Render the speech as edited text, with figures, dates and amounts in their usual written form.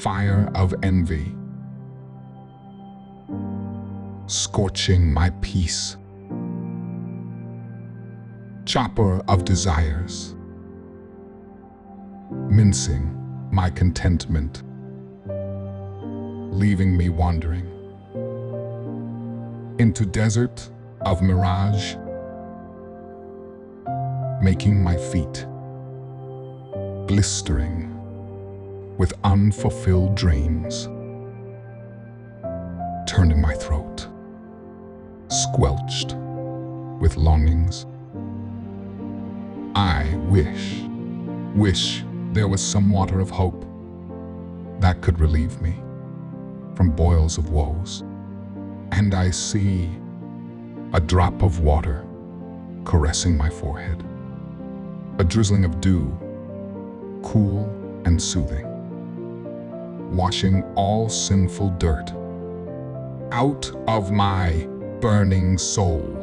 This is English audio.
fire of envy, scorching my peace, chopper of desires, mincing my contentment, leaving me wandering into desert of mirage, making my feet blistering with unfulfilled dreams, turning my throat squelched with longings. I wish there was some water of hope that could relieve me from boils of woes. And I see a drop of water caressing my forehead, a drizzling of dew, cool and soothing, washing all sinful dirt out of my burning soul.